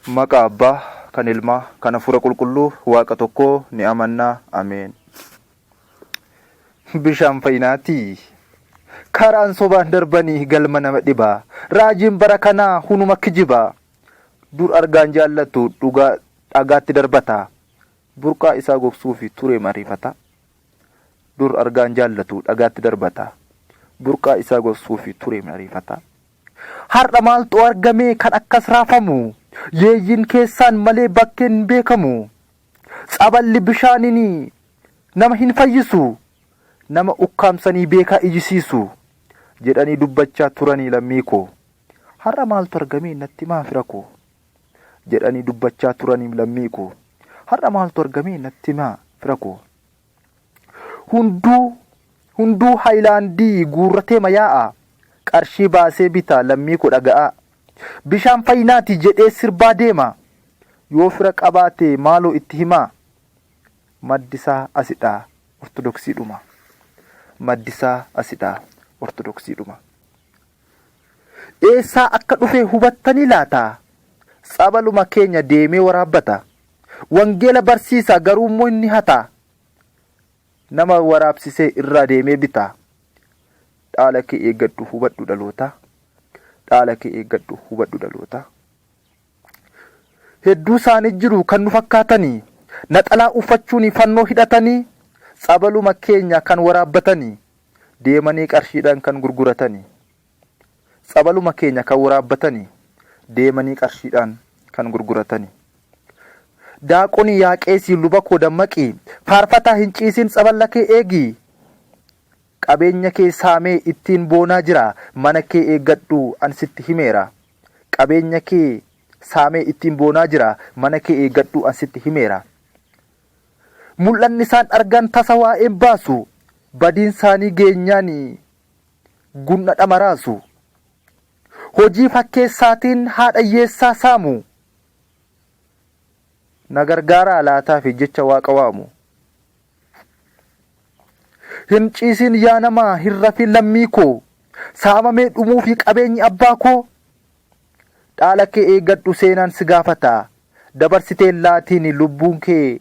Maqaa Abbaa, kan Ilmaa, kan Hafuura Qulqulluu, Waaqa tokkoo ni amannaa. Ameen. Bishaan fayyinaatii. Karaan sobaan darbanii galma nama dhibaa. Raajiin bara kanaa hunuma kijibaa. Dur argaan jaallatu dhugaa dhagaatti darbata. Burqaa isaa gogsuufi ture mariifata. Dur argaan jaallatu dhagaatti darbata. Burqaa isaa gogsuufi ture mariifata. Har'a maaltu argamee kan akkas raafamu? Yeeyyin keessaan malee bakkeen beekamu. Saballi bishaanini nama hin fayyisu. Nama ukkaamsanii beekaa ijisiisu jedhanii dubbachaa turanii lammii koo. Har'a maaltu argamee natti maa fira koo jedhanii dubbachaa turanii lammii koo. Har'a maaltu argamee natti maa fira koo. Hunduu haayilaandii guurratee mayaa'a. Qarshii baasee bitaa lammii koo dhaga'a. Bishaan fayyinaati jedhee sirbaa deema. Yoo fira qabaate maaloo itti himaa. Maddisaa asidhaa ortodoksiidhuma. Maddisaa asidhaa ortodoksiidhuma. Eessaa akka dhufe hubattanii laata? Sabaluma keenya deemee waraabbata. Wangeela barsiisa garuu immoo inni hata. Nama waraabsisee irraa deemee bita. Dhaala kee eeggadhu hubadhu dhaloota. Dhaala kee eeggadhu hubadhu dhaloota. Hedduu isaanii jiru kan nu fakkaatanii. Naxalaa uffachuun fannoo hidhatanii. Sabaluma keenya kan waraabbatanii. Deemanii qarshiidhaan kan gurguratanii. Sabaluma keenya kan waraabbatanii. Deemanii qarshiidhaan kan gurguratanii. Daaqoni yaaqeesii luba koo dammaqii. Faarfataa hin ciisin saballa kee eegi. Qabeenya kee saamee ittiin boonaa jira. Mana kee eeggadhu an sitti himeera. Qabeenya kee saamee ittiin boonaa jira. Mana kee eeggadhu an sitti himeera. Mul'anni isaan argan tasa waa'een baasu. Badiin isaanii geenyaan gunna dhamaraasu. Hojii fakkeessaatiin haadha hiyyeessaa saamu. Na gargaaraa laataaf jecha waaqa waamu. Hin ciisin yaa namaa hin rafin lammii koo. Saamamee dhumuufi qabeenyi abbaa koo. Dhaala kee eeggadhu seenaan si gaafata. Dabarsiteen laatiin lubbuun kee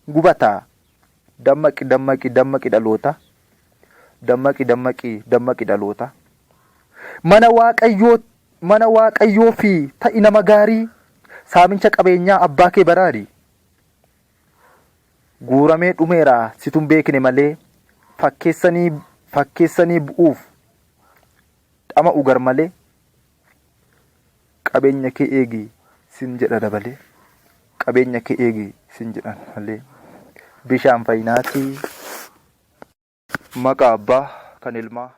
gubata. Dammaqi dammaqi dammaqi dhaloota. Dammaqi dammaqi dammaqi dhaloota. Mana waaqayyoo fi ta'i nama gaarii. Saamincha qabeenyaa abbaa kee baraari. Guuramee dhumeera situn beekne malee. Fakkeessanii bu'uuf dhama ugar malee. Qabeenya kee eegi sin jedha dabalee. Qabeenya kee eegi sin jedhan malee. Bishaan fayyinaatii. Maqaa Abbaa, kan Ilmaa.